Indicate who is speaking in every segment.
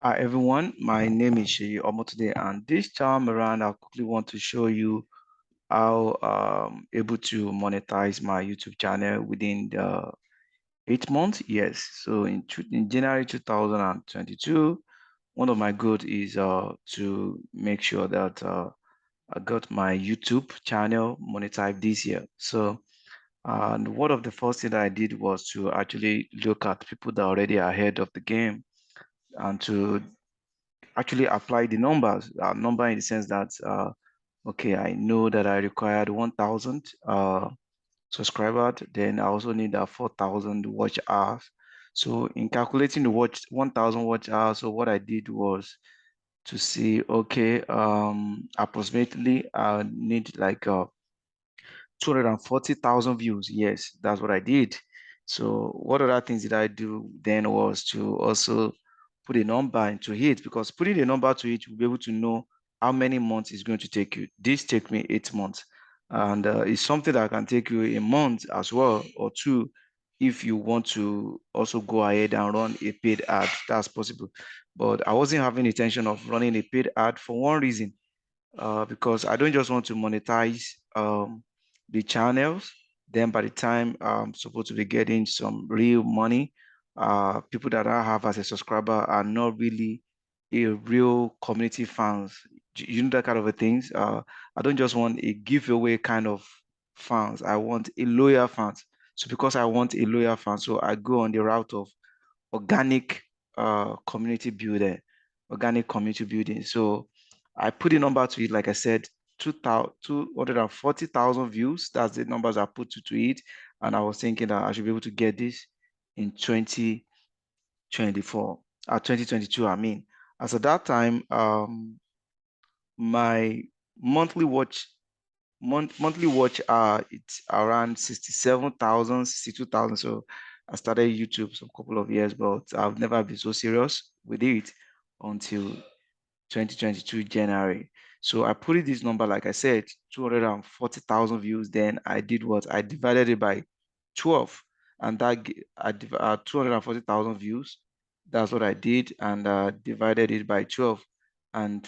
Speaker 1: Hi everyone, my name is Sheyi Omotude, and this time around I quickly want to show you how able to monetize my YouTube channel within the 8 months. Yes, so in January 2022, one of my goals is to make sure that I got my YouTube channel monetized this year. So and one of the first thing that I did was to actually look at people that are already ahead of the game and to actually apply the numbers, number in the sense that, okay, I know that I required 1,000 subscribers, then I also need 4,000 watch hours. So in calculating the 1,000 watch hours, so what I did was to see, okay, approximately I need like 240,000 views. Yes, that's what I did. So what other things did I do then was to also put a number into it, because putting a number to it, you'll be able to know how many months it's going to take you. This take me 8 months. And it's something that can take you a month as well, or two, if you want to also go ahead and run a paid ad, that's possible. But I wasn't having intention of running a paid ad for one reason, because I don't just want to monetize the channels. Then by the time I'm supposed to be getting some real money, people that I have as a subscriber are not really a real community fans. You know that kind of a things. I don't just want a giveaway kind of fans. I want a loyal fans. So because I want a loyal fan, so I go on the route of organic community building, organic community building. So I put a number to it, like I said, 240,000 views. That's the numbers I put to it. And I was thinking that I should be able to get this in 2024, 2022, I mean. As at that time, my monthly watch monthly watch it's around 67,000, 62,000. So I started YouTube some couple of years, but I've never been so serious with it until 2022 January. So I put it this number, like I said, 240,000 views. Then I did what? I divided it by 12, and that 240,000 views. That's what I did, and divided it by 12, and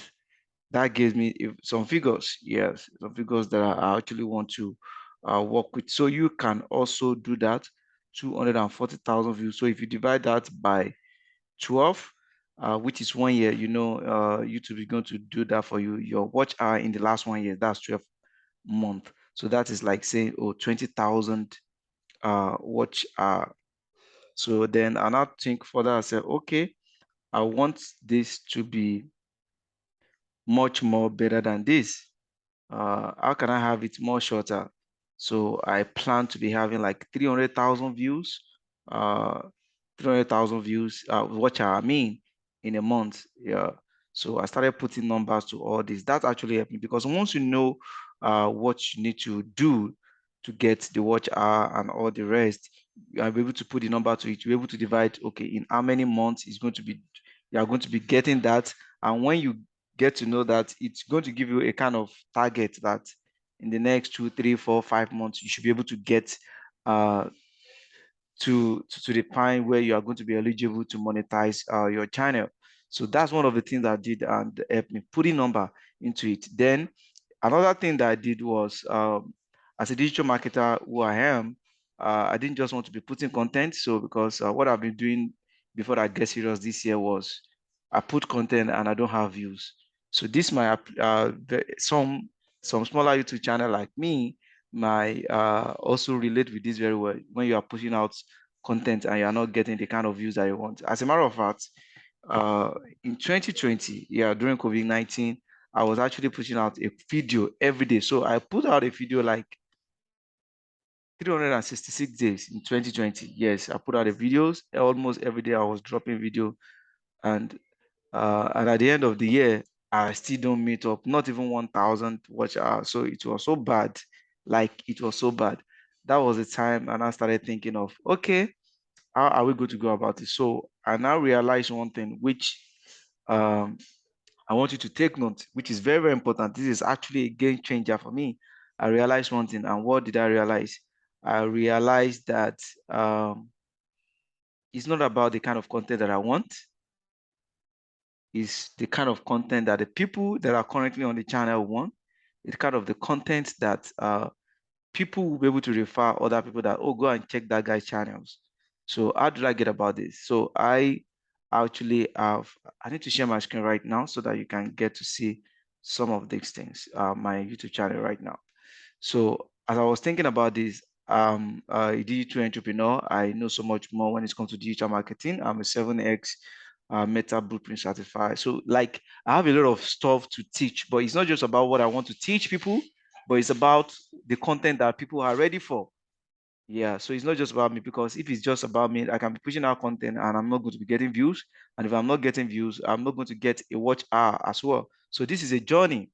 Speaker 1: that gives me some figures. Yes, some figures that I actually want to work with. So you can also do that. 240,000 views. So if you divide that by 12, which is 1 year, YouTube is going to do that for you. Your watch hour in the last 1 year, that's 12 months. So that is like saying, oh, 20,000 watch hour. So then I now think further. I said, okay, I want this to be much more better than this. How can I have it more shorter? So I plan to be having like 300,000 views, uh, 300,000 views, watch I mean, in a month. Yeah. So I started putting numbers to all this. That actually helped me, because once you know what you need to do to get the watch hour and all the rest, you are able to put the number to it. You're able to divide, okay, in how many months is going to be, you are going to be getting that. And when you get to know that, it's going to give you a kind of target that in the next 2, 3, 4, 5 months, you should be able to get uh, to the point where you are going to be eligible to monetize your channel. So that's one of the things I did and helped me putting number into it. Then another thing that I did was, as a digital marketer who I am, I didn't just want to be putting content. So because what I've been doing before I get serious this year was I put content and I don't have views. So this my some smaller YouTube channel like me might also relate with this very well. When you are pushing out content and you are not getting the kind of views that you want. As a matter of fact, uh, in 2020, yeah, during COVID-19, I was actually pushing out a video every day. So I put out a video like 366 days in 2020. Yes, I put out the videos almost every day. I was dropping video, and at the end of the year, I still don't meet up, not even 1,000 watch hours. So it was so bad, like it was so bad. That was the time, and I started thinking of, okay, how are we going to go about it? So I now realize one thing, which um, I want you to take note, which is very, very important. This is actually a game changer for me. I realized one thing, and what did I realize? I realized that it's not about the kind of content that I want. is the kind of content that the people that are currently on the channel want. It's kind of the content that people will be able to refer other people that, oh, go and check that guy's channels. So how did I get about this? So I actually I need to share my screen right now so that you can get to see some of these things, my YouTube channel right now. So as I was thinking about this, a digital entrepreneur, I know so much more when it comes to digital marketing. I'm a 7X Meta Blueprint certified. So like I have a lot of stuff to teach, but it's not just about what I want to teach people, but it's about the content that people are ready for. Yeah, so it's not just about me, because if it's just about me, I can be pushing out content and I'm not going to be getting views. And if I'm not getting views, I'm not going to get a watch hour as well. So this is a journey.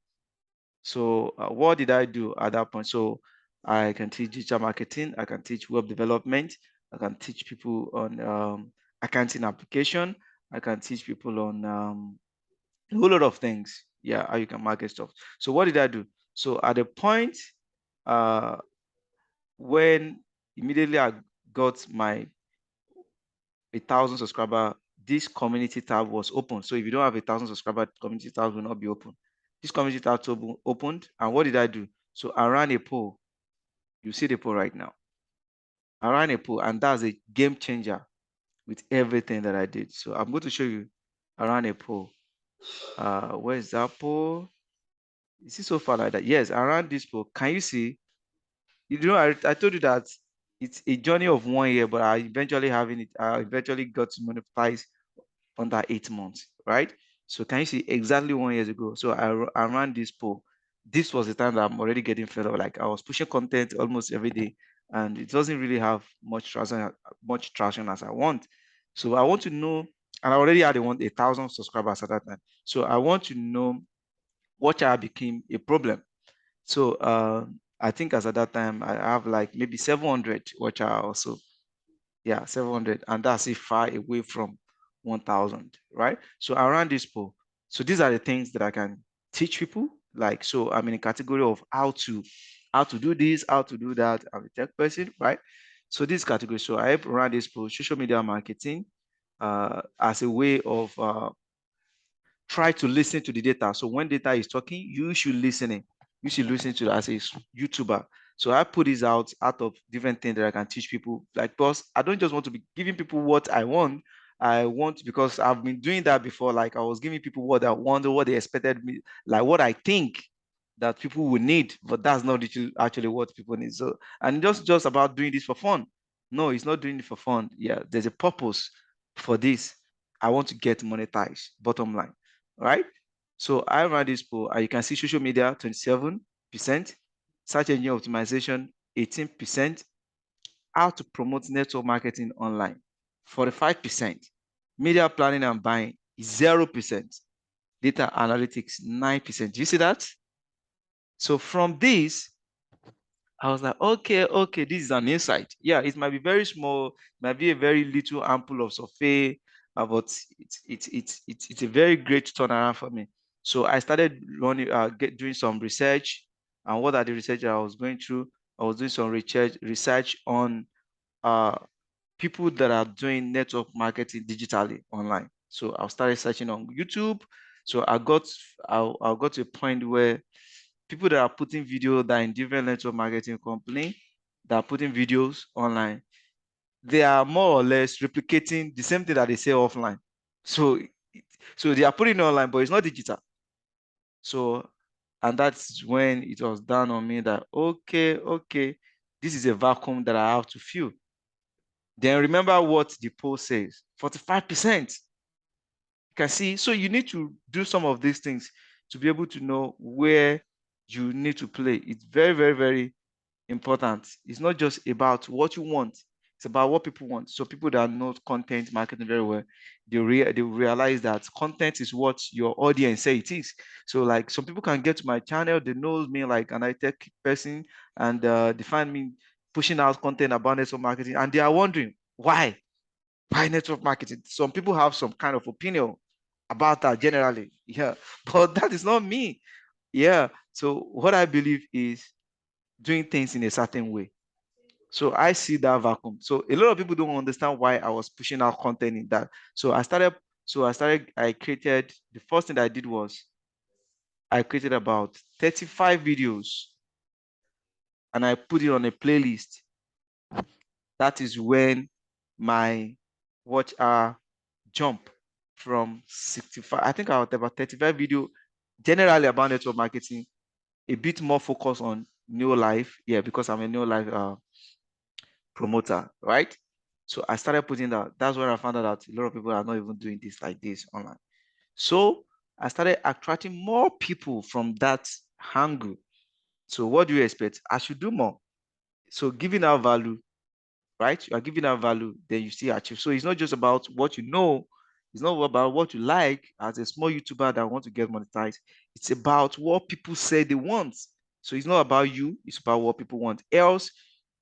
Speaker 1: So what did I do at that point? So I can teach digital marketing, I can teach web development, I can teach people on accounting application, I can teach people on a whole lot of things. Yeah, how you can market stuff. So what did I do? So at the point uh, when immediately I got my 1,000 subscriber, this community tab was open. So if you don't have 1,000 subscriber, community tab will not be open. This community tab opened, and what did I do? So I ran a poll. You see the poll right now. I ran a poll, and that's a game changer with everything that I did. So I'm going to show you. I ran a poll. Where's that poll? You see so far like that? Yes, I ran this poll. Can you see? You know, I told you that it's a journey of 1 year, but I eventually got to monetize under 8 months, right? So can you see exactly 1 year ago? So I ran this poll. This was the time that I'm already getting fed up. Like I was pushing content almost every day, and it doesn't really have much traction as I want. So I want to know, and I already had 1,000 subscribers at that time. So I want to know what I became a problem. So I think as at that time I have like maybe 700 watch hour also. Yeah, 700, and that's it far away from 1,000, right? So around this poll, so these are the things that I can teach people. Like, so I'm in a category of how to do this, how to do that. I'm a tech person, right? So this category, so I run this poll, social media marketing, as a way of try to listen to the data. So when data is talking, you should listen in. You should listen to it as a YouTuber. So I put this out of different things that I can teach people. Like, because I don't just want to be giving people what I want. I want, because I've been doing that before. Like I was giving people what I wanted, what they expected me, like what I think that people will need, but that's not actually what people need. So, and just about doing this for fun. No, it's not doing it for fun. Yeah, there's a purpose for this. I want to get monetized, bottom line, right? So I ran this poll, and you can see social media 27%, search engine optimization 18%, how to promote network marketing online 45%, media planning and buying 0%, data analytics 9%. Do you see that? So from this, I was like, okay, this is an insight. Yeah, it might be very small, it might be a very little ample of survey, but it's a very great turnaround for me. So I started doing some research, and what are the research I was going through? I was doing some research on uh, people that are doing network marketing digitally online. So I started searching on YouTube. So I got to a point where people that are putting video that are in different network marketing company that are putting videos online, they are more or less replicating the same thing that they say offline. So, so they are putting it online, but it's not digital. So, and that's when it was done on me that okay, this is a vacuum that I have to fill. Then remember what the poll says: 45%. You can see, so you need to do some of these things to be able to know where you need to play. It's very important. It's not just about what you want, it's about what people want. So people that know content marketing very well, they realize that content is what your audience say it is. So like some people can get to my channel, they know me like an tech person, and they find me pushing out content about network marketing, and they are wondering why network marketing. Some people have some kind of opinion about that generally, yeah, but that is not me. Yeah, so what I believe is doing things in a certain way. So I see that vacuum. So a lot of people don't understand why I was pushing out content in that. So I started So I created, the first thing that I did was I created about 35 videos and I put it on a playlist. That is when my watch hour jump from 65. I think I was about 35 video generally about network marketing, a bit more focus on new life. Yeah, because I'm a new life promoter, right? So I started putting that. That's where I found out that a lot of people are not even doing this like this online. So I started attracting more people from that angle. So what do you expect? I should do more. So giving out value, right? You are giving out value, then you still achieve. So it's not just about what you know, it's not about what you like as a small YouTuber that want to get monetized. It's about what people say they want. So it's not about you, it's about what people want. Else,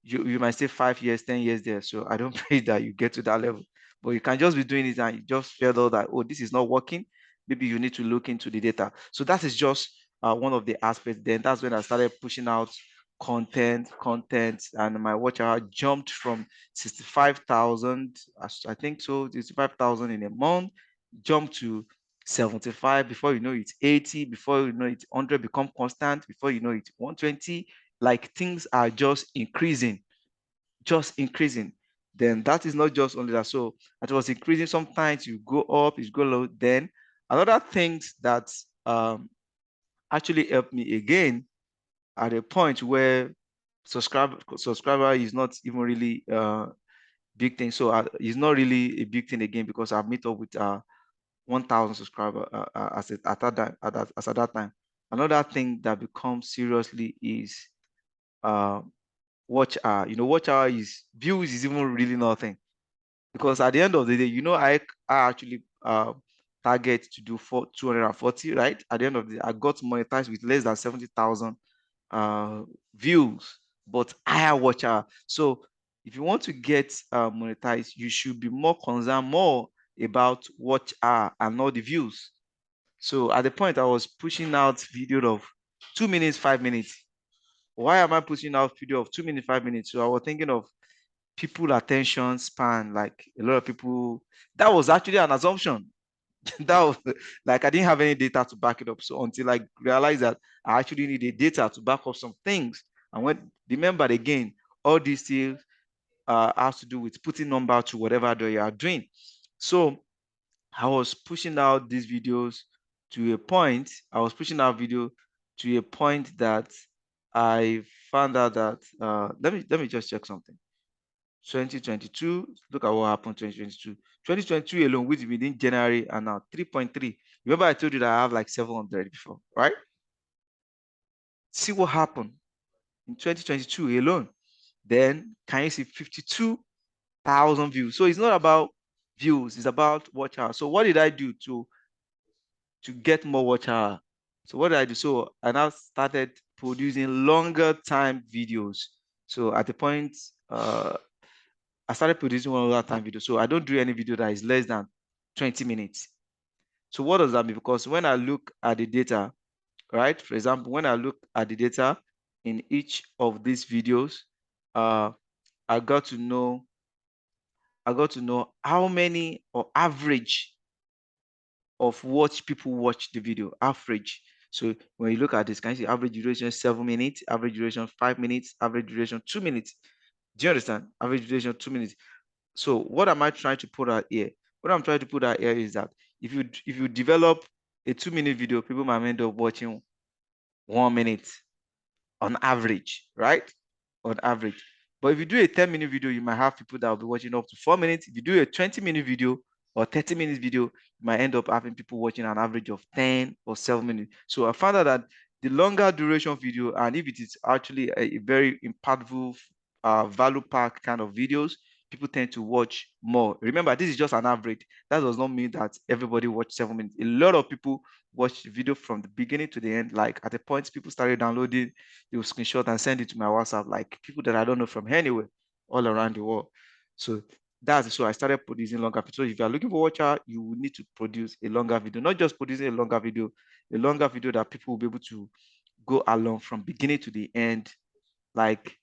Speaker 1: you might stay 5 years, 10 years there. So I don't pray that you get to that level. But you can just be doing it and you just feel out that, oh, this is not working. Maybe you need to look into the data. So that is just one of the aspects. Then that's when I started pushing out content, and my watch hour jumped from 65,000, I think so, 65,000 in a month, jumped to 75. Before you know it's 80. Before you know it's 100, become constant. Before you know it's 120. Like things are just increasing, just increasing. Then that is not just only that. So it was increasing. Sometimes you go up, you go low. Then another things that actually helped me again at a point where subscriber is not even really big thing. So it's not really a big thing again because I've met up with 1,000 subscriber at that time. As at that time, another thing that becomes seriously is uh, watch hour. Watch hour is views is even really nothing because at the end of the day, I actually target to do for 240, right? At the end of the day, I got monetized with less than 70,000 views, but higher watch hour. So if you want to get monetized, you should be more concerned more about watch hour and not the views. So at the point I was pushing out video of 2 minutes, 5 minutes. Why am I pushing out video of 2 minutes, 5 minutes? So I was thinking of people attention span, like a lot of people. That was actually an assumption. That was like I didn't have any data to back it up. So until I realized that I actually needed data to back up some things. And when remembered again, all these things has to do with putting number to whatever you are doing. So I was pushing out these videos to a point. I was pushing out video to a point that I found out that let me just check something. 2022, look at what happened 2022. 2022 alone, which within January and now 3.3. Remember I told you that I have like 700 before, right? See what happened in 2022 alone. Then can you see 52,000 views? So it's not about views, it's about watch hour. So what did I do to get more watch hour? So what did I do? So I now started producing longer time videos. So at the point, I started producing one longer time video. So I don't do any video that is less than 20 minutes. So what does that mean? Because when I look at the data, right? For example, when I look at the data in each of these videos, uh, I got to know how many or average of what people watch the video, average. So when you look at this, can you see average duration 7 minutes, average duration 5 minutes, average duration 2 minutes? Do you understand? Average duration 2 minutes. So what am I trying to put out here? What I'm trying to put out here is that if you develop a 2 minute video, people might end up watching 1 minute on average, right? On average. But if you do a 10-minute video, you might have people that will be watching up to 4 minutes. If you do a 20-minute video or 30 minutes video, you might end up having people watching an average of 10 or 7 minutes. So I found out that the longer duration video, and if it is actually a very impactful, value pack kind of videos, people tend to watch more. Remember, this is just an average. That does not mean that everybody watch 7 minutes. A lot of people watch the video from the beginning to the end. Like at the point people started downloading, they will screenshot and send it to my WhatsApp, like people that I don't know from anywhere all around the world. So so I started producing longer videos. So if you are looking for watch hour, you will need to produce a longer video, not just producing a longer video that people will be able to go along from beginning to the end. Like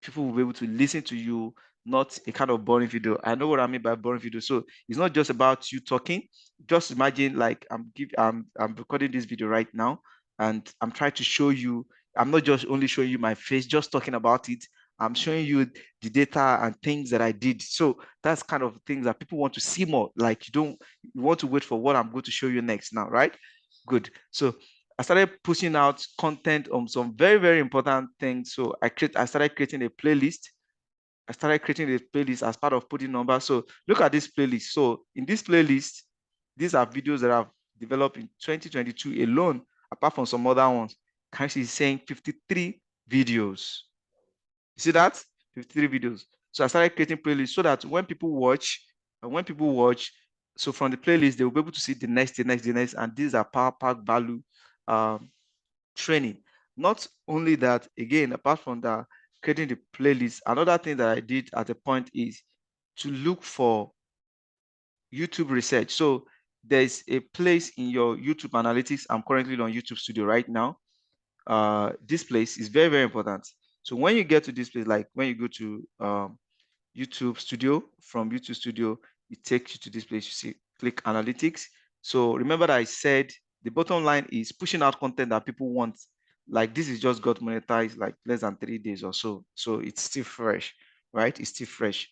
Speaker 1: people will be able to listen to you, not a kind of boring video. I know what I mean by boring video. So it's not just about you talking. Just imagine like I'm recording this video right now, and I'm trying to show you. I'm not just only showing you my face, just talking about it. I'm showing you the data and things that I did. So that's kind of things that people want to see more. Like you want to wait for what I'm going to show you next now, right? Good. So I started pushing out content on some very, very important things. So I started creating a playlist. I started creating a playlist as part of putting numbers. So look at this playlist. So in this playlist, these are videos that I've developed in 2022 alone, apart from some other ones. Can you see saying 53 videos? You see that? 53 videos. So I started creating playlists so that when people watch, so from the playlist, they will be able to see the next, and these are power pack value um, training. Not only that, again, apart from that, creating the playlist, another thing that I did at a point is to look for YouTube research. So there's a place in your YouTube analytics. I'm currently on YouTube Studio right now. This place is very, very important. So when you get to this place, like when you go to YouTube Studio, from YouTube Studio, it takes you to this place. You see, click analytics. So remember that I said the bottom line is pushing out content that people want. Like this is just got monetized like less than 3 days or so. So it's still fresh, right? It's still fresh.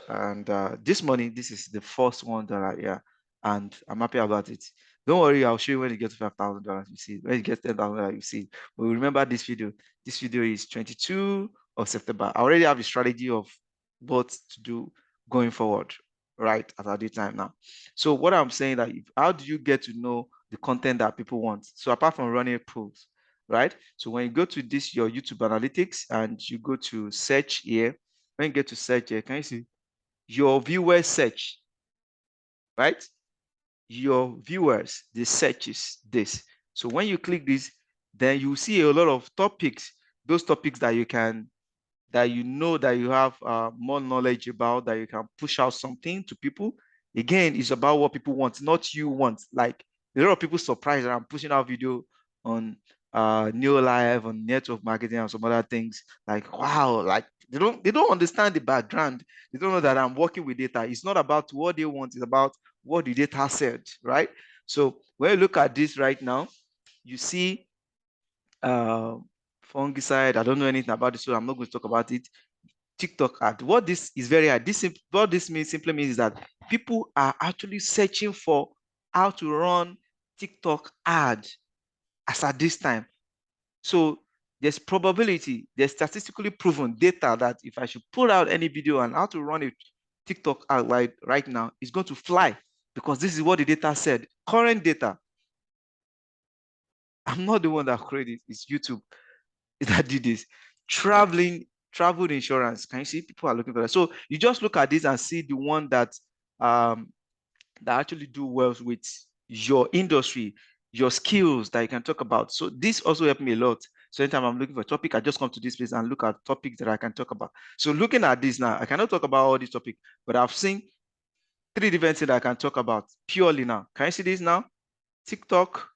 Speaker 1: And this money, this is the first one that yeah, and I'm happy about it. Don't worry, I'll show you when you get to $5,000. You see, when you get $10,000, you see. But remember this video. This video is 22 of September. I already have a strategy of what to do going forward, right? At the time now. So what I'm saying that how do you get to know the content that people want? So apart from running polls, right? So when you go to this your YouTube analytics and you go to search here, when you get to search here, can you see your viewers search, right? Your viewers, the search is this. So when you click this, then you see a lot of topics, those topics that you can that you know that you have more knowledge about, that you can push out something to people. Again, it's about what people want, not you want. Like a lot of people surprised that I'm pushing out video on Neo Live, on network marketing and some other things. Like, wow, like they don't understand the background. They don't know that I'm working with data. It's not about what they want, it's about what the data said, right? So when you look at this right now, you see uh, fungicide. I don't know anything about this, so I'm not going to talk about it. TikTok ad. What this is very hard. What this means simply means is that people are actually searching for how to run TikTok ad as at this time. So there's probability, there's statistically proven data that if I should pull out any video on how to run a TikTok ad like right now, it's going to fly because this is what the data said. Current data. I'm not the one that created it, it's YouTube that did this. Travel insurance. Can you see people are looking for that? So you just look at this and see the one um that actually do well with your industry, your skills that you can talk about. So this also helped me a lot. So anytime I'm looking for a topic, I just come to this place and look at topics that I can talk about. So looking at this now, I cannot talk about all these topics, but I've seen 3 different things that I can talk about purely now. Can you see this now? TikTok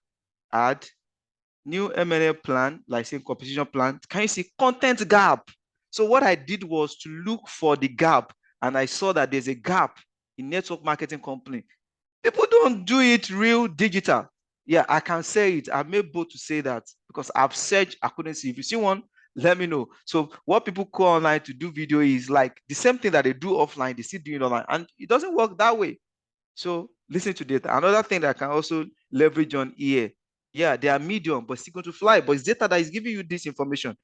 Speaker 1: ad, new M&A plan, like say competition plan. Can you see content gap? So what I did was to look for the gap, and I saw that there's a gap in network marketing company. People don't do it real digital. Yeah, I can say it. I'm able to say that because I've searched, I couldn't see. If you see one, let me know. So what people call online to do video is like the same thing that they do offline, they still do it online, and it doesn't work that way. So listen to data. Another thing that I can also leverage on here. Yeah, they are medium, but still going to fly. But it's data that is giving you this information.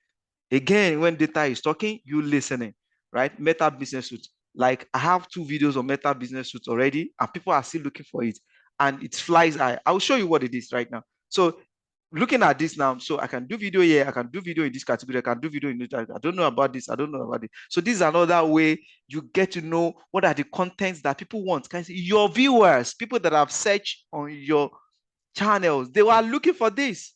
Speaker 1: Again, when data is talking, you listening, right? Meta business suit. Like I have 2 videos on Meta business suits already, and people are still looking for it, and it flies high. I'll show you what it is right now. So looking at this now, so I can do video here, I can do video in this category, I can do video in this. I don't know about this, I don't know about it. So this is another way you get to know what are the contents that people want. Can you see your viewers, people that have searched on your channels, they were looking for this,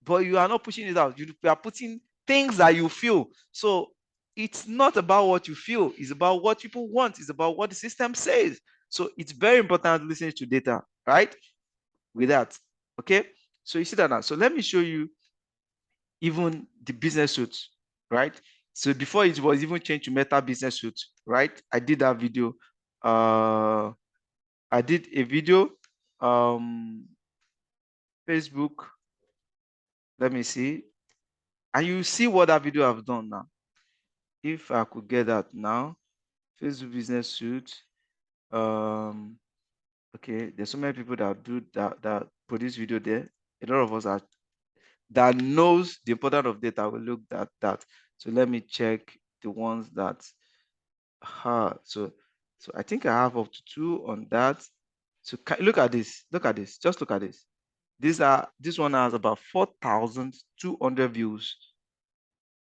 Speaker 1: but you are not pushing it out. You are putting things that you feel. So it's not about what you feel, it's about what people want, it's about what the system says. So it's very important listening to data, right? With that, okay? So you see that now. So let me show you even the business suits, right? So before it was even changed to Meta Business Suite, right? I did that video. I did a video, Facebook. Let me see. And you see what that video I've done now. If I could get that now, Facebook Business Suite. Okay, there's so many people that do that produce video there. A lot of us are that knows the importance of data will look at that. So let me check the ones that so I think I have up to 2 on that. So look at this. Look at this. Just look at this. This one has about 4,200 views.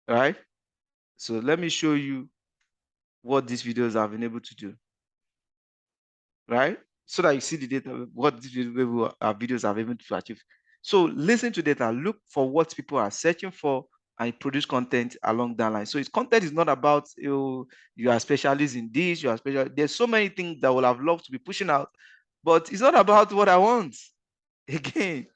Speaker 1: Right? So let me show you what these videos have been able to do. Right? So that you see the data, what these videos have been able to achieve. So listen to data, look for what people are searching for, and produce content along that line. So its content is not about you are specialists in this, you are special. There's so many things that will have loved to be pushing out, but it's not about what I want. Again,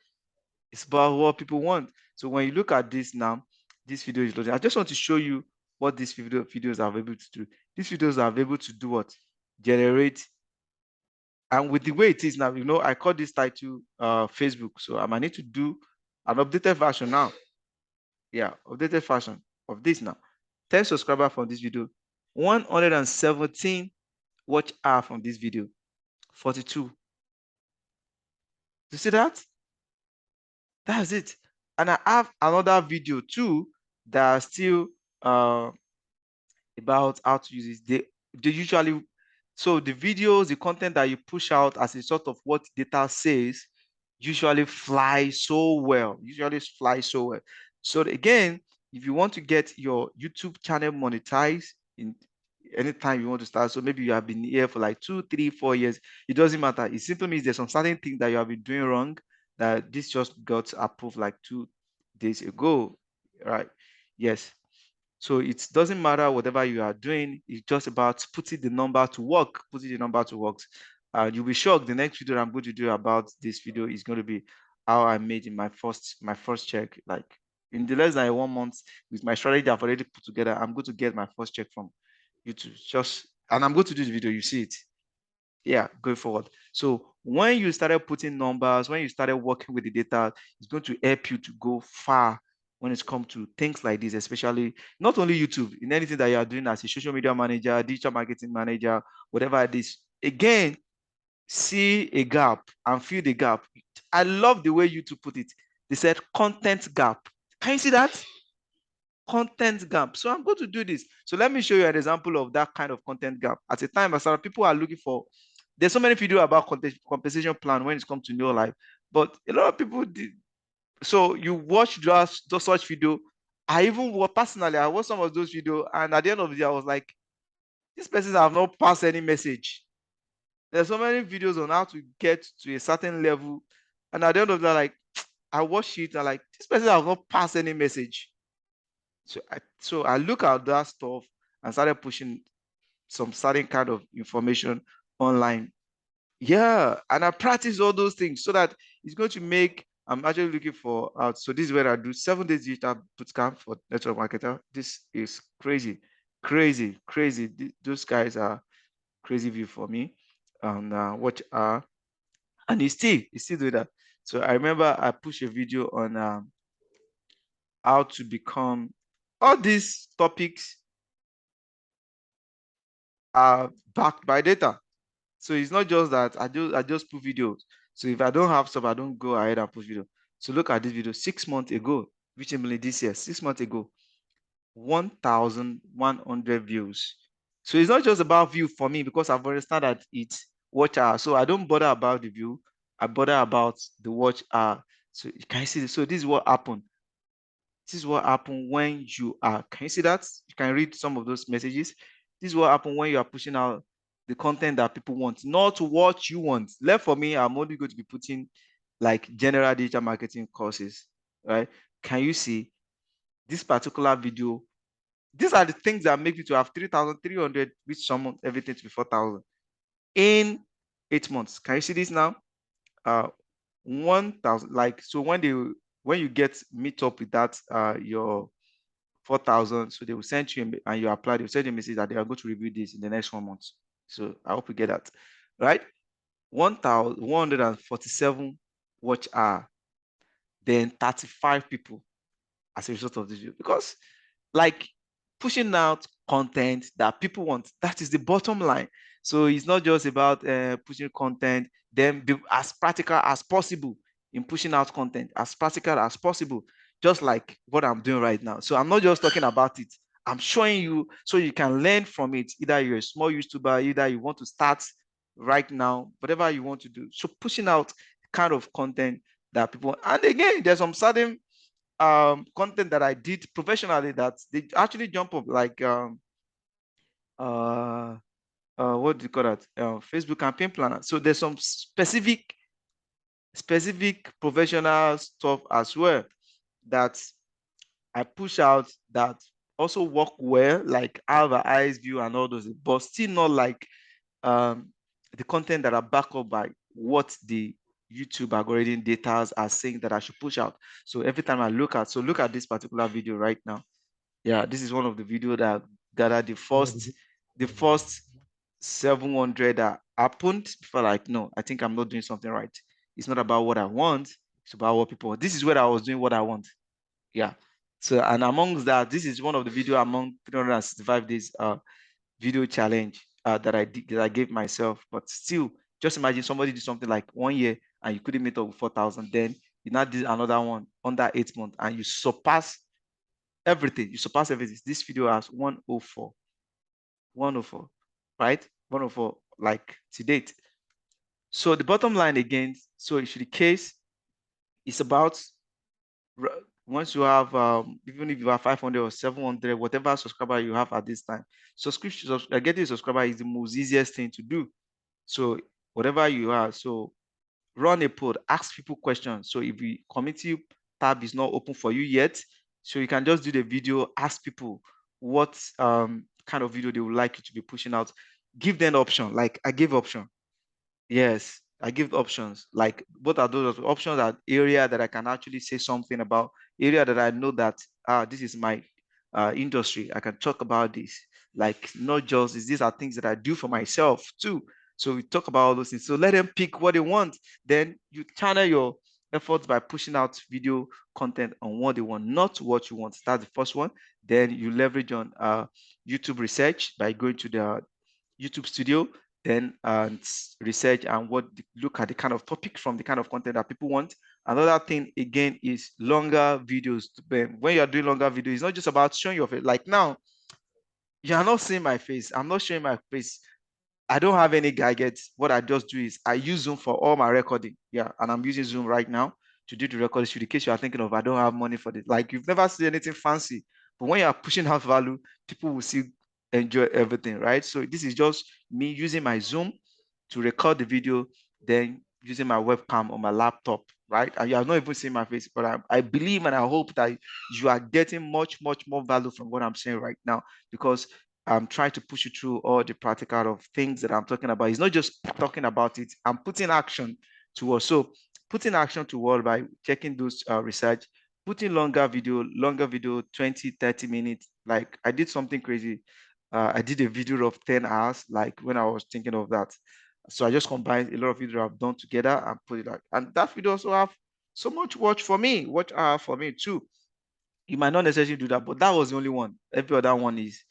Speaker 1: it's about what people want. So when you look at this now, this video is loading. I just want to show you what these videos are able to do. These videos are able to do what? Generate. And with the way it is now, I call this title Facebook. So I might need to do an updated version now. Yeah, updated version of this now. 10 subscribers from this video. 117 watch hour from this video. 42. You see that? That's it. And I have another video too that are still about how to use it. They usually, so the videos, the content that you push out as a sort of what data says usually fly so well. So again, if you want to get your YouTube channel monetized in anytime you want to start, so maybe you have been here for like 2, 3, 4 years, it doesn't matter. It simply means there's some certain thing that you have been doing wrong that this just got approved like 2 days ago, right? Yes. So it doesn't matter whatever you are doing. It's just about putting the number to work. You'll be shocked. The next video I'm going to do about this video is going to be how I made in my first check. Like in the less than 1 month with my strategy I've already put together, I'm going to get my first check from YouTube. And I'm going to do the video. You see it. Yeah, going forward. So when you started putting numbers, when you started working with the data, it's going to help you to go far when it's come to things like this, especially not only YouTube, in anything that you are doing as a social media manager, digital marketing manager, whatever it is. Again, see a gap and fill the gap. I love the way YouTube put it. They said content gap. Can you see that? Content gap. So I'm going to do this. So let me show you an example of that kind of content gap. At a time, as people are looking for, there's so many videos about compensation plan when it comes to new life, but a lot of people did. So you watch just such video. I even personally, I watched some of those videos, and at the end of the day, I was like, these persons have not passed any message. There's so many videos on how to get to a certain level, and at the end of the day, like I watched it, and like these persons have not passed any message. So I look at that stuff and started pushing some certain kind of information online. Yeah, and I practice all those things so that it's going to make. I'm actually looking for so this is where I do 7 days digital bootcamp for network marketer. This is crazy, crazy, crazy. Those guys are crazy view for me. And watch and he still do that. So I remember I pushed a video on how to become all these topics are backed by data. So it's not just that I just put videos. So if I don't have stuff, I don't go ahead and push video. So look at this video 6 months ago, which is this year, 6 months ago, 1,100 views. So it's not just about view for me because I've understand that it's watch hour. So I don't bother about the view. I bother about the watch hour. So you can see this. So this is what happened. This is what happened when you are. Can you see that? You can read some of those messages. This is what happened when you are pushing out the content that people want, not what you want. Left for me, I'm only going to be putting like general digital marketing courses, right? Can you see this particular video? These are the things that make me to have 3,300, which some everything to be 4,000 in 8 months. Can you see this now? 1,000. Like so when you get meet up with that your 4,000. So they will send you, and you apply, they will send you a message that they are going to review this in the next 1 month. So I hope you get that, right? 1,147 watch hour, then 35 people as a result of this video. Because like pushing out content that people want, that is the bottom line. So it's not just about pushing content, then be as practical as possible in pushing out content, as practical as possible, just like what I'm doing right now. So I'm not just talking about it, I'm showing you so you can learn from it. Either you're a small YouTuber, either you want to start right now, whatever you want to do. So pushing out kind of content that people, and again, there's some certain content that I did professionally that they actually jump up, like what do you call that? Facebook campaign planner. So there's some specific professional stuff as well that I push out that also work well, like have an eyes view and all those, but still not like um, the content that are backed up by what the YouTube algorithm data are saying that I should push out. So every time I look at, so look at this particular video right now. Yeah, this is one of the video that gathered the first 700 that happened before. Like, no, I think I'm not doing something right. It's not about what I want. It's about what people want. This is where I was doing what I want. Yeah. So, and amongst that, this is one of the video among 365 days video challenge that I did, that I gave myself. But still, just imagine somebody did something like 1 year and you couldn't meet up with 4,000. Then you now did another one under 8 months and you surpass everything. You surpass everything. This video has 104, 104, right? 104, like to date. So the bottom line again, so it should the case, it's about once you have even if you have 500 or 700, whatever subscriber you have at this time, subscription, getting a subscriber is the most easiest thing to do. So whatever you are, so run a poll, ask people questions. So if the community tab is not open for you yet, so you can just do the video, ask people what kind of video they would like you to be pushing out. Give them option, like I gave option. Yes, I give options. Like what are those options? Are area that I can actually say something about, area that I know that this is my industry. I can talk about this. Like not just is these are things that I do for myself too. So we talk about all those things. So let them pick what they want. Then you channel your efforts by pushing out video content on what they want, not what you want. That's the first one. Then you leverage on YouTube research by going to the YouTube studio, then research and look at the kind of topic from the kind of content that people want. Another thing again is longer videos. When you're doing longer videos, it's not just about showing your face. Like now, you are not seeing my face. I'm not showing my face. I don't have any gadgets. What I just do is I use Zoom for all my recording. Yeah, and I'm using Zoom right now to do the recording. So in case you are thinking of, I don't have money for this. Like you've never seen anything fancy, but when you are pushing out value, people will still enjoy everything, right? So this is just me using my Zoom to record the video, then using my webcam on my laptop, right? And you are not even seeing my face, but I believe and I hope that you are getting much more value from what I'm saying right now, because I'm trying to push you through all the practical of things that I'm talking about. It's not just talking about it. I'm putting action towards. So putting action toward by checking those research, putting longer video, 20, 30 minutes. Like I did something crazy. I did a video of 10 hours, like when I was thinking of that. So I just combined a lot of videos I've done together and put it out. And that video also have so much watch for me too. You might not necessarily do that, but that was the only one. Every other one is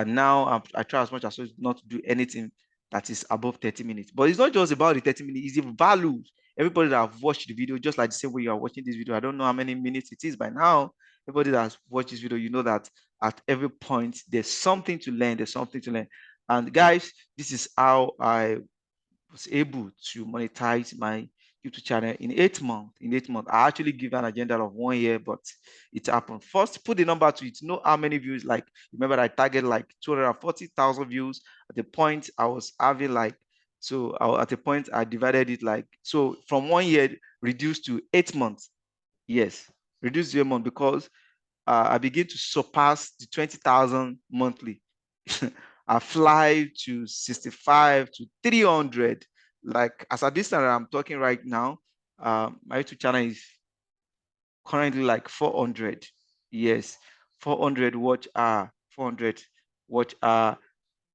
Speaker 1: now I try as much as possible not to do anything that is above 30 minutes. But it's not just about the 30 minutes, it's the values. Everybody that have watched the video, just like the same way you are watching this video, I don't know how many minutes it is by now. Everybody that has watched this video, you know that at every point there's something to learn, there's something to learn. And guys, this is how I was able to monetize my YouTube channel in 8 months. In 8 months, I actually give an agenda of 1 year, but it happened. First, put the number to it. Know how many views. Like, remember, I target like 240,000 views. At the point, I was having like, so at the point, I divided it like, so from 1 year reduced to 8 months. Yes, reduced to a month because I begin to surpass the 20,000 monthly. I fly to 65 to 300. Like as at this time I'm talking right now, my YouTube channel is currently like 400. Yes, 400 watch hour, 400 watch hour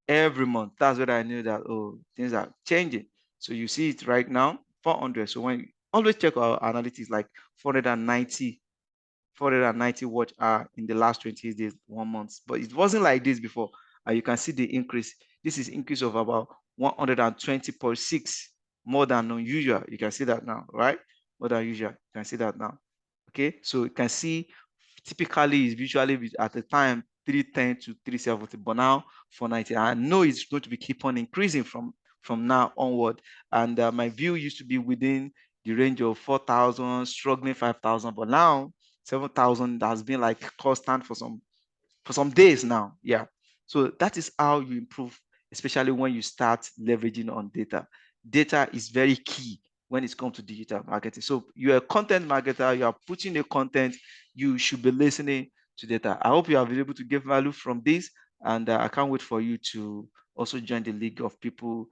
Speaker 1: every month. That's when I knew that, oh, things are changing. So you see it right now, 400. So when you always check our analytics, like 490 watch hour in the last 28 days, 1 month. But it wasn't like this before. You can see the increase. This is increase of about 120.6, more than unusual. You can see that now, right? More than usual. You can see that now. Okay, so you can see typically is usually at the time 310 to 370, but now 490. I know it's going to be keep on increasing from now onward. And my view used to be within the range of 4,000, struggling 5,000, but now 7,000 has been like constant for some days now. Yeah. So that is how you improve, especially when you start leveraging on data. Data is very key when it comes to digital marketing. So you're a content marketer, you are putting a content, you should be listening to data. I hope you are able to get value from this. And I can't wait for you to also join the league of people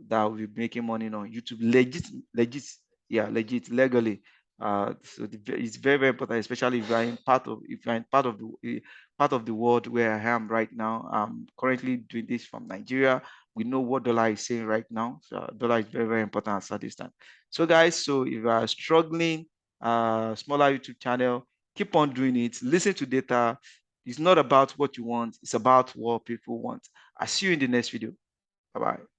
Speaker 1: that will be making money on YouTube. Legit, yeah, legit, legally. It's very, very important, especially if you are in part of the world where I am right now. I'm currently doing this from Nigeria. We know what dollar is saying right now. So dollar is very, very important at this time. So guys, so if you are struggling, smaller YouTube channel, keep on doing it. Listen to data. It's not about what you want. It's about what people want. I'll see you in the next video. Bye-bye.